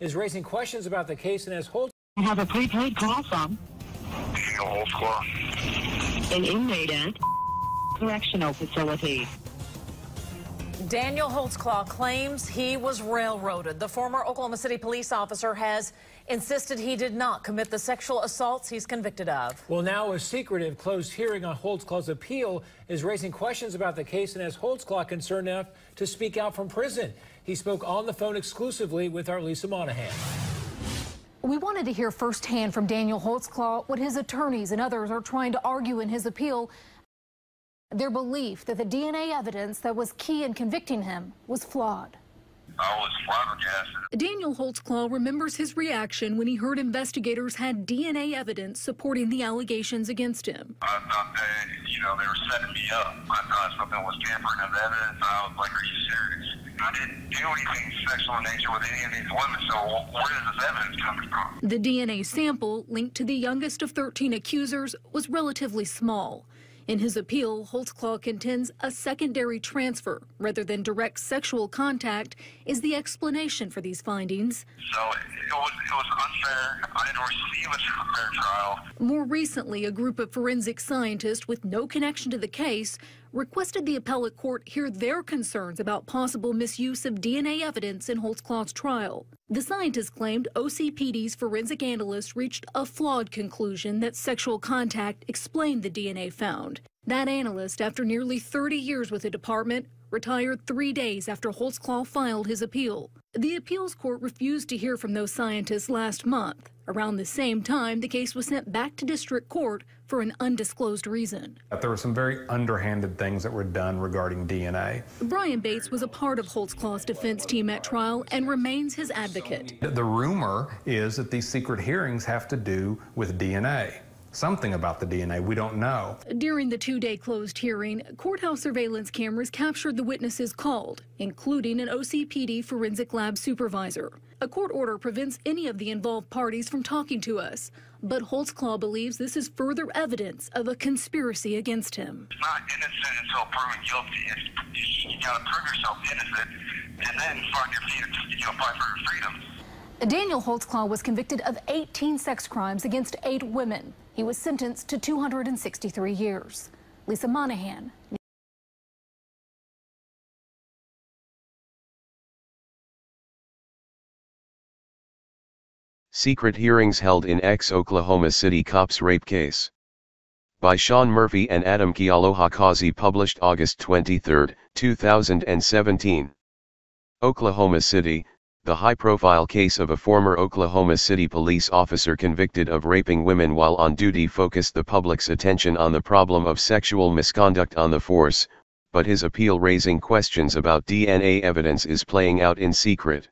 is raising questions about the case and has Holtzclaw. I have a prepaid call from Holtzclaw. an inmate at correctional facility. Daniel Holtzclaw claims he was railroaded. The former Oklahoma City police officer has insisted he did not commit the sexual assaults he's convicted of. Well, now a secretive closed hearing on Holtzclaw's appeal is raising questions about the case and has Holtzclaw concerned enough to speak out from prison. He spoke on the phone exclusively with our Lisa Monahan. We wanted to hear firsthand from Daniel Holtzclaw what his attorneys and others are trying to argue in his appeal. Their belief that the DNA evidence that was key in convicting him was flawed. I was flabbergasted. Daniel Holtzclaw remembers his reaction when he heard investigators had DNA evidence supporting the allegations against him. I thought that, they were setting me up. I thought something was tampering of evidence. I was like, are you serious? I didn't do anything sexual in nature with any of these women, so where is this evidence coming from? The DNA sample linked to the youngest of 13 accusers was relatively small. In his appeal, Holtzclaw contends a secondary transfer rather than direct sexual contact is the explanation for these findings. So it was unfair. I didn't receive a fair trial. More recently, a group of forensic scientists with no connection to the case requested the appellate court hear their concerns about possible misuse of DNA evidence in Holtzclaw's trial. The scientists claimed OCPD's forensic analyst reached a flawed conclusion that sexual contact explained the DNA found. That analyst, after nearly 30 years with the department, retired 3 days after Holtzclaw filed his appeal. The appeals court refused to hear from those scientists last month. Around the same time, the case was sent back to district court for an undisclosed reason. There were some very underhanded things that were done regarding DNA. Brian Bates was a part of Holtzclaw's defense team at trial and remains his advocate. The rumor is that these secret hearings have to do with DNA. Something about the DNA, we don't know. During the 2-day closed hearing, courthouse surveillance cameras captured the witnesses called, including an OCPD forensic lab supervisor. A court order prevents any of the involved parties from talking to us, but Holtzclaw believes this is further evidence of a conspiracy against him. It's not innocent until proven guilty. You gotta prove yourself innocent and then find your feet, fight for your freedom. Daniel Holtzclaw was convicted of 18 sex crimes against 8 women. He was sentenced to 263 years. Lisa Monahan. Secret hearings held in ex-Oklahoma City cop's rape case. By Sean Murphy and Adam Kealoha Kasey, published August 23, 2017. Oklahoma City. The high-profile case of a former Oklahoma City police officer convicted of raping women while on duty focused the public's attention on the problem of sexual misconduct on the force, but his appeal raising questions about DNA evidence is playing out in secret.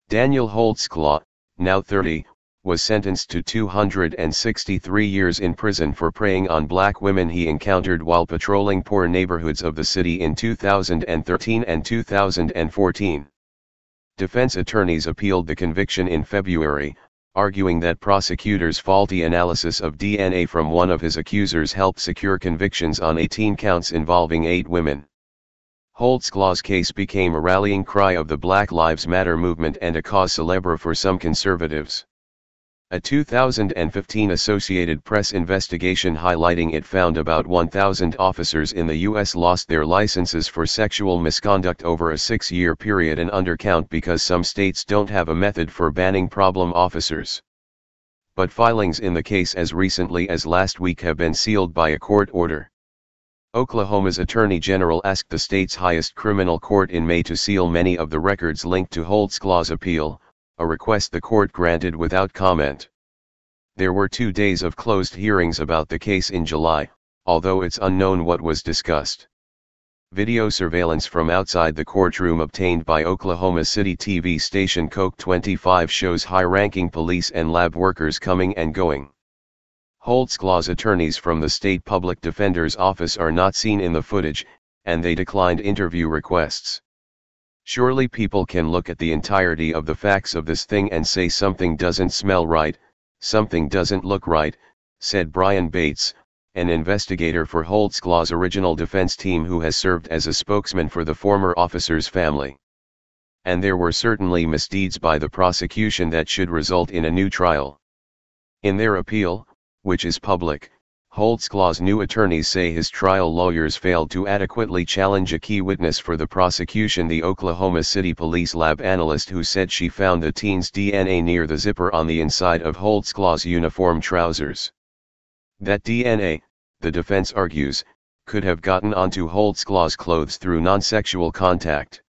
Daniel Holtzclaw, now 30, was sentenced to 263 years in prison for preying on black women he encountered while patrolling poor neighborhoods of the city in 2013 and 2014. Defense attorneys appealed the conviction in February, arguing that prosecutors' faulty analysis of DNA from one of his accusers helped secure convictions on 18 counts involving 8 women. Holtzclaw's case became a rallying cry of the Black Lives Matter movement and a cause célèbre for some conservatives. A 2015 Associated Press investigation highlighting it found about 1,000 officers in the U.S. lost their licenses for sexual misconduct over a 6-year period, an undercount because some states don't have a method for banning problem officers. But filings in the case as recently as last week have been sealed by a court order. Oklahoma's Attorney General asked the state's highest criminal court in May to seal many of the records linked to Holtzclaw's appeal, a request the court granted without comment. There were 2 days of closed hearings about the case in July, although it's unknown what was discussed. Video surveillance from outside the courtroom obtained by Oklahoma City TV station KOCH 25 shows high-ranking police and lab workers coming and going. Holtzclaw's attorneys from the state public defender's office are not seen in the footage, and they declined interview requests. Surely people can look at the entirety of the facts of this thing and say something doesn't smell right, something doesn't look right, said Brian Bates, an investigator for Holtzclaw's original defense team who has served as a spokesman for the former officer's family. and there were certainly misdeeds by the prosecution that should result in a new trial. In their appeal, which is public, Holtzclaw's new attorneys say his trial lawyers failed to adequately challenge a key witness for the prosecution, the Oklahoma City Police lab analyst who said she found the teen's DNA near the zipper on the inside of Holtzclaw's uniform trousers. That DNA, the defense argues, could have gotten onto Holtzclaw's clothes through non-sexual contact.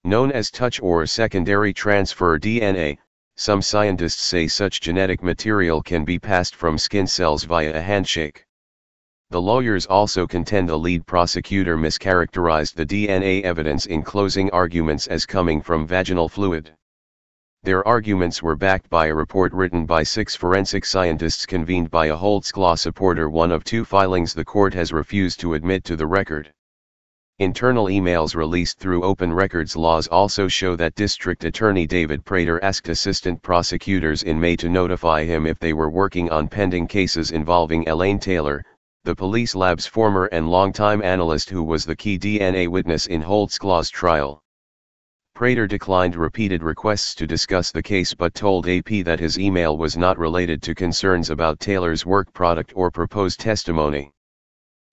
Known as touch or secondary transfer DNA, some scientists say such genetic material can be passed from skin cells via a handshake. The lawyers also contend the lead prosecutor mischaracterized the DNA evidence in closing arguments as coming from vaginal fluid. Their arguments were backed by a report written by 6 forensic scientists convened by a Holtzclaw supporter, one of 2 filings the court has refused to admit to the record. Internal emails released through Open Records Laws also show that District Attorney David Prater asked assistant prosecutors in May to notify him if they were working on pending cases involving Elaine Taylor, the police lab's former and longtime analyst who was the key DNA witness in Holtzclaw's trial. Prater declined repeated requests to discuss the case but told AP that his email was not related to concerns about Taylor's work product or proposed testimony.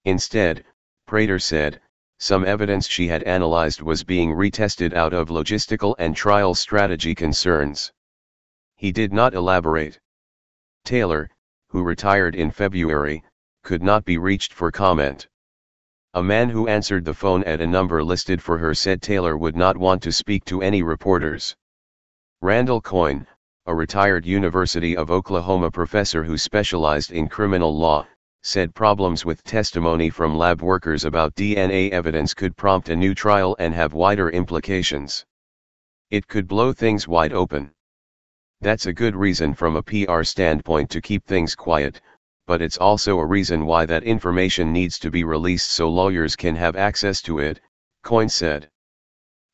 Instead, Prater said, some evidence she had analyzed was being retested out of logistical and trial strategy concerns. He did not elaborate. Taylor, who retired in February, could not be reached for comment. A man who answered the phone at a number listed for her said Taylor would not want to speak to any reporters. Randall Coyne, a retired University of Oklahoma professor who specialized in criminal law, said problems with testimony from lab workers about DNA evidence could prompt a new trial and have wider implications. It could blow things wide open. That's a good reason from a PR standpoint to keep things quiet, but it's also a reason why that information needs to be released so lawyers can have access to it, Coyne said.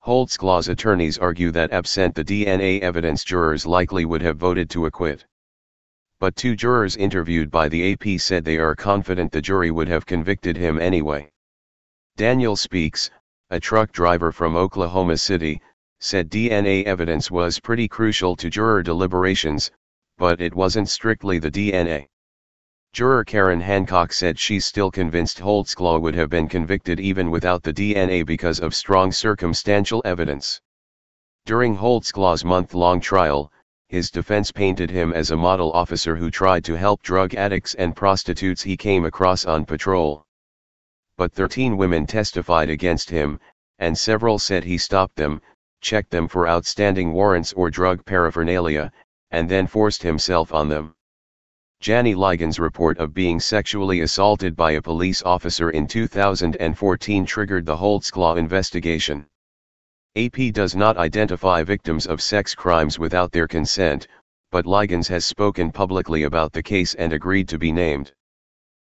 Holtzclaw's attorneys argue that absent the DNA evidence, jurors likely would have voted to acquit. But 2 jurors interviewed by the AP said they are confident the jury would have convicted him anyway. Daniel Speaks, a truck driver from Oklahoma City, said DNA evidence was pretty crucial to juror deliberations, but it wasn't strictly the DNA. Juror Karen Hancock said she's still convinced Holtzclaw would have been convicted even without the DNA because of strong circumstantial evidence. During Holtzclaw's month-long trial, his defense painted him as a model officer who tried to help drug addicts and prostitutes he came across on patrol. But 13 women testified against him, and several said he stopped them, checked them for outstanding warrants or drug paraphernalia, and then forced himself on them. Jani Ligon's report of being sexually assaulted by a police officer in 2014 triggered the Holtzclaw investigation. AP does not identify victims of sex crimes without their consent, but Ligon's has spoken publicly about the case and agreed to be named.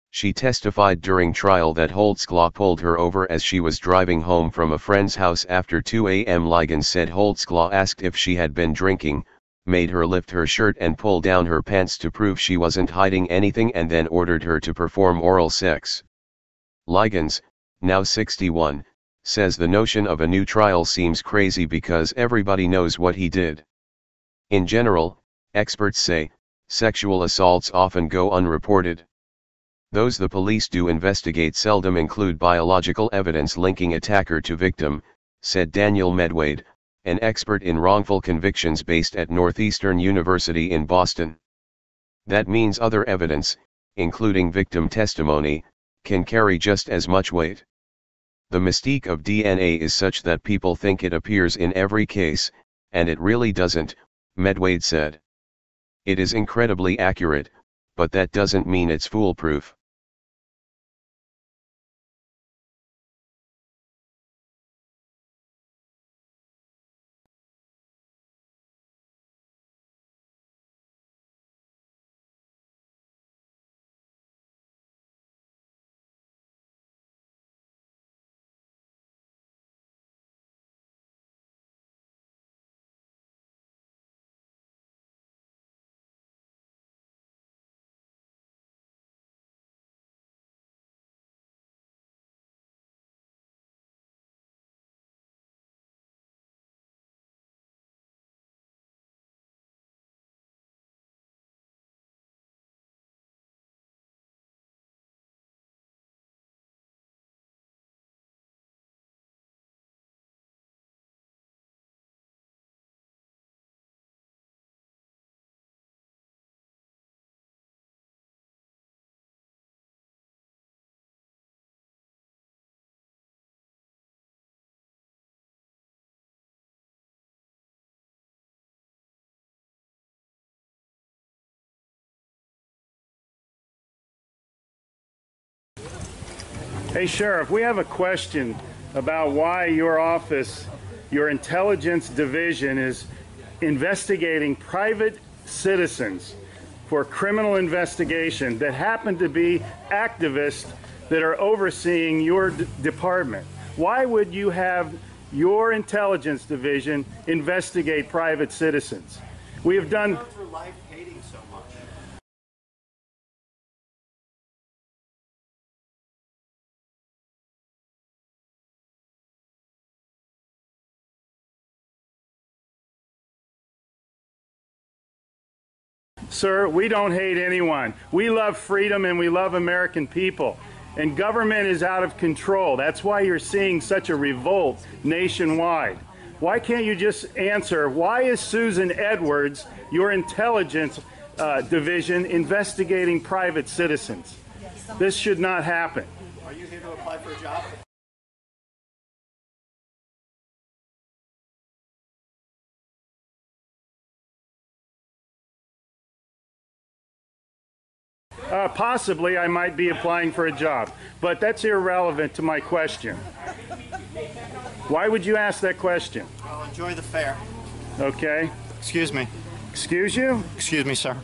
She testified during trial that Holtzclaw pulled her over as she was driving home from a friend's house after 2 a.m. Ligon said Holtzclaw asked if she had been drinking, made her lift her shirt and pull down her pants to prove she wasn't hiding anything, and then ordered her to perform oral sex. Ligon's, now 61, says the notion of a new trial seems crazy because everybody knows what he did. In general, experts say, sexual assaults often go unreported. Those the police do investigate seldom include biological evidence linking attacker to victim, said Daniel Medwade, an expert in wrongful convictions based at Northeastern University in Boston. That means other evidence, including victim testimony, can carry just as much weight. The mystique of DNA is such that people think it appears in every case, and it really doesn't, Medwade said. It is incredibly accurate, but that doesn't mean it's foolproof. Hey, Sheriff, we have a question about why your office, your intelligence division, is investigating private citizens for criminal investigation that happen to be activists that are overseeing your department. Why would you have your intelligence division investigate private citizens? We have done... for life hating so much. Sir, we don't hate anyone. We love freedom and we love American people. And government is out of control. That's why you're seeing such a revolt nationwide. Why can't you just answer, why is Susan Edwards, your intelligence division, investigating private citizens? This should not happen. Are you here to apply for a job? Possibly I might be applying for a job, but that's irrelevant to my question. Why would you ask that question? Well, enjoy the fair. Okay. Excuse me. Excuse you? Excuse me, sir.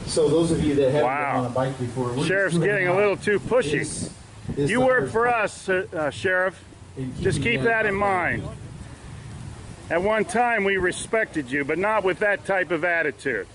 So those of you that haven't wow. been on a bike before, Sheriff's getting a little too pushy. You work for us, Sheriff. Just keep that in mind. At one time we respected you, but not with that type of attitude.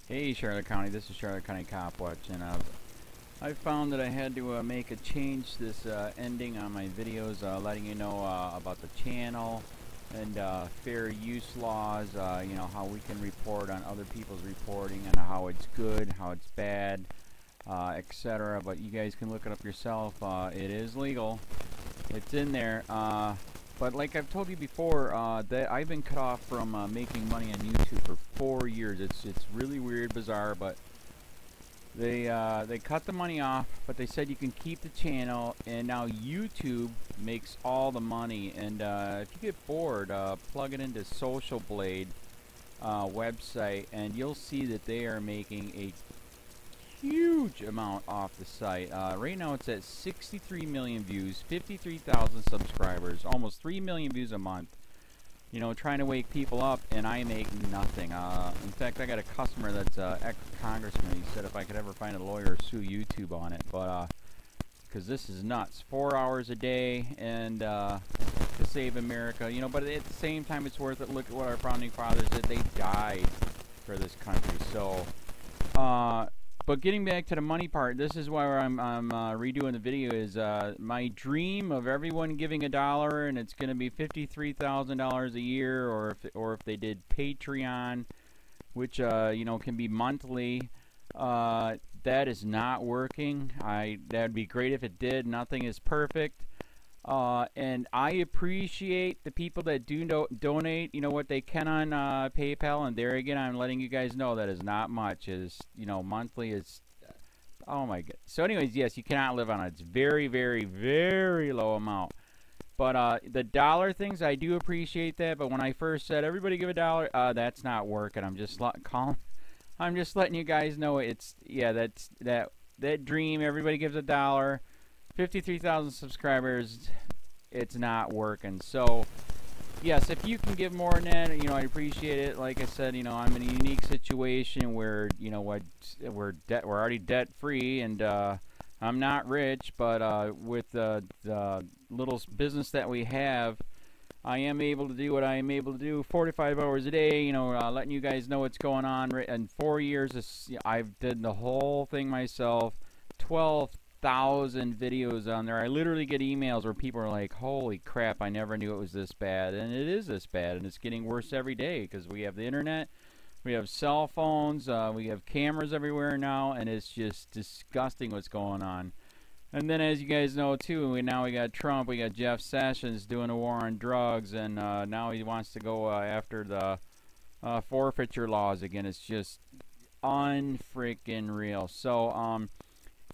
Hey Charlotte County, this is Charlotte County COPWATCH, and I found that I had to make a change this ending on my videos, letting you know about the channel and fair use laws, you know, how we can report on other people's reporting and how it's good, how it's bad, etc. But you guys can look it up yourself. It is legal. It's in there. But like I've told you before, that I've been cut off from making money on YouTube for 4 years. It's really weird, bizarre, but they cut the money off, but they said you can keep the channel, and now YouTube makes all the money. And if you get bored, plug it into Social Blade website, and you'll see that they are making a huge amount off the site. Right now it's at 63 million views, 53,000 subscribers, almost 3 million views a month. You know, trying to wake people up, and I make nothing. In fact, I got a customer that's ex-congressman. He said if I could ever find a lawyer, sue YouTube on it. But because this is nuts. 4 hours a day, and to save America. You know, but at the same time, it's worth it. Look at what our founding fathers did. They died for this country. So But getting back to the money part, this is why I'm redoing the video. Is my dream of everyone giving $1, and it's going to be $53,000 a year, or if they did Patreon, which you know, can be monthly. That is not working. That'd be great if it did. Nothing is perfect. And I appreciate the people that do donate, you know, what they can on PayPal. And there again, I'm letting you guys know that is not much. Is, you know, monthly is, oh my god. So anyways, yes, you cannot live on it. It's very, very, very low amount. But the dollar things, I do appreciate that. But when I first said everybody give $1, that's not working. I'm just I'm just letting you guys know it's, yeah, that dream. Everybody gives $1. 53,000 subscribers, it's not working. So yes, if you can give more than that, you know, I appreciate it. Like I said, you know, I'm in a unique situation where, you know, we're already debt free, and I'm not rich, but with the little business that we have, I am able to do what I am able to do 45 hours a day, you know, letting you guys know what's going on. In 4 years, I've did the whole thing myself. 12,000 videos on there. I literally get emails where people are like, holy crap, I never knew it was this bad. And it is this bad, and it's getting worse every day because we have the internet, we have cell phones, we have cameras everywhere now, and it's just disgusting what's going on. And then, as you guys know too, now we got Trump, we got Jeff Sessions doing a war on drugs, and now he wants to go after the forfeiture laws again. It's just unfreaking real. So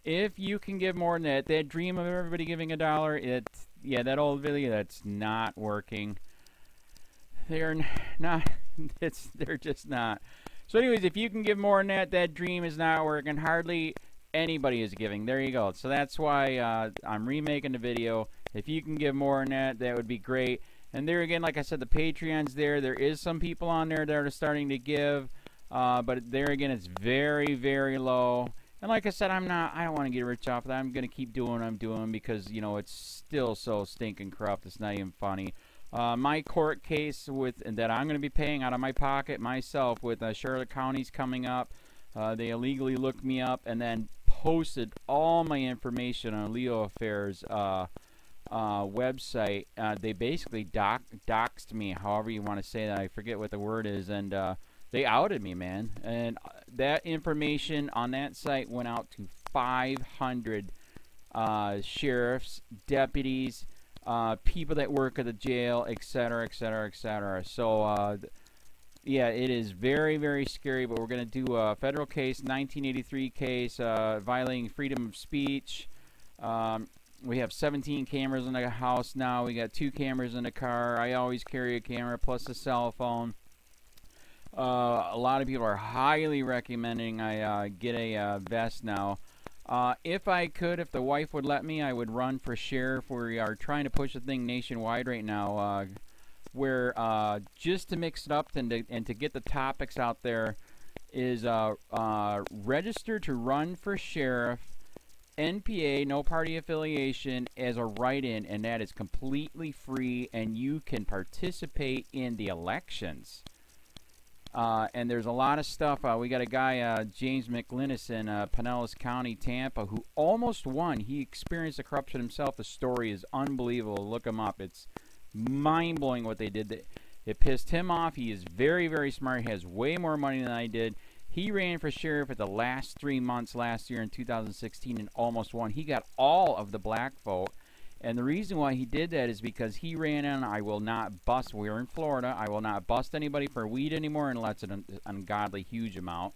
if you can give more than that dream of everybody giving $1, yeah, that old video, that's not working. They're not, they're just not. So anyways, if you can give more than that dream is not working. Hardly anybody is giving. There you go. So that's why I'm remaking the video. If you can give more than that, that would be great. And there again, like I said, the Patreon's there. There is some people on there that are starting to give, but there again, it's very, very low. And like I said, I don't want to get rich off of that. I'm going to keep doing what I'm doing because, you know, it's still so stinking corrupt. It's not even funny. My court case that I'm going to be paying out of my pocket myself with Charlotte County's coming up. They illegally looked me up and then posted all my information on LEOAFFAIRS website. They basically doxed me, however you want to say that. I forget what the word is, and they outed me, man. And that information on that site went out to 500 sheriffs, deputies, people that work at the jail, etc., etc., etc. So, yeah, it is very, very scary, but we're going to do a federal case, 1983 case, violating freedom of speech. We have 17 cameras in the house now. We got 2 cameras in the car. I always carry a camera plus a cell phone. A lot of people are highly recommending I get a vest now. If I could, if the wife would let me, I would run for sheriff. We are trying to push the thing nationwide right now, where just to mix it up and to get the topics out there is register to run for sheriff, NPA, no party affiliation, as a write-in, and that is completely free, and you can participate in the elections. And there's a lot of stuff. We got a guy, James McLinnis in Pinellas County, Tampa, who almost won. He experienced the corruption himself. The story is unbelievable. Look him up. It's mind-blowing what they did. It pissed him off. He is very, very smart. He has way more money than I did. He ran for sheriff at the last 3 months last year in 2016 and almost won. He got all of the black vote. And the reason why he did that is because he ran on, I will not bust, we're in Florida, I will not bust anybody for weed anymore unless it's an ungodly huge amount,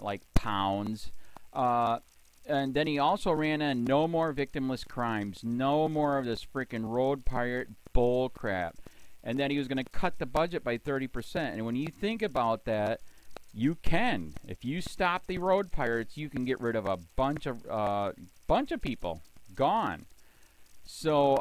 like pounds. And then he also ran on no more victimless crimes, no more of this freaking road pirate bull crap. And then he was going to cut the budget by 30%. And when you think about that, you can. If you stop the road pirates, you can get rid of a bunch of people. Gone. So,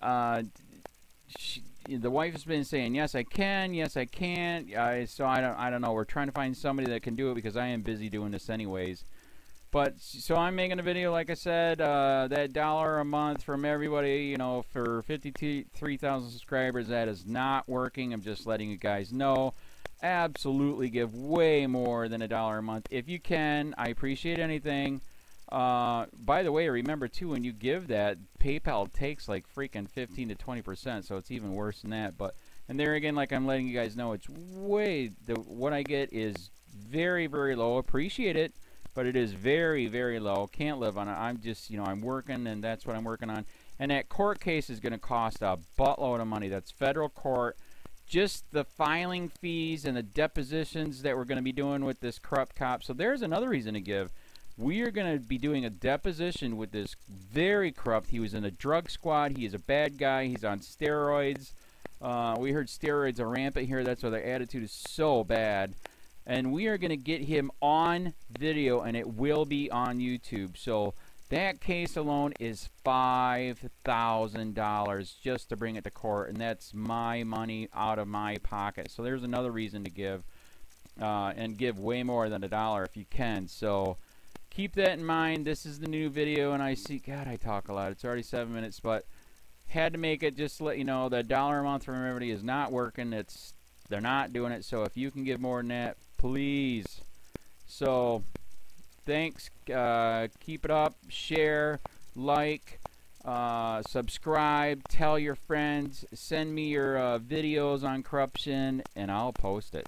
the wife has been saying, yes, I can, yes, I can't. So I don't know. We're trying to find somebody that can do it because I am busy doing this anyways. But, so I'm making a video, like I said, that $1 a month from everybody, you know, for 53,000 subscribers, that is not working. I'm just letting you guys know. absolutely give way more than $1 a month. If you can, I appreciate anything. By the way, remember too, when you give that, PayPal takes like freaking 15 to 20%, so it's even worse than that. But and there again, like I'm letting you guys know, it's way what I get is very, very low. Appreciate it, but it is very, very low. Can't live on it. I'm just, you know, I'm working, and that's what I'm working on. And that court case is going to cost a buttload of money. That's federal court. Just the filing fees and the depositions that we're going to be doing with this corrupt cop. So there's another reason to give. We are going to be doing a deposition with this very corrupt. He was in a drug squad. He is a bad guy. He's on steroids. We heard steroids are rampant here. That's why their attitude is so bad. And we are going to get him on video, and it will be on YouTube. So that case alone is $5,000 just to bring it to court, and that's my money out of my pocket. So there's another reason to give, and give way more than $1 if you can. So keep that in mind. This is the new video, and I see, God, I talk a lot. It's already 7 minutes, but had to make it just to let you know that $1 a month from everybody is not working. They're not doing it. So if you can give more than that, please. So thanks. Keep it up. Share, like, subscribe, tell your friends, send me your videos on corruption, and I'll post it.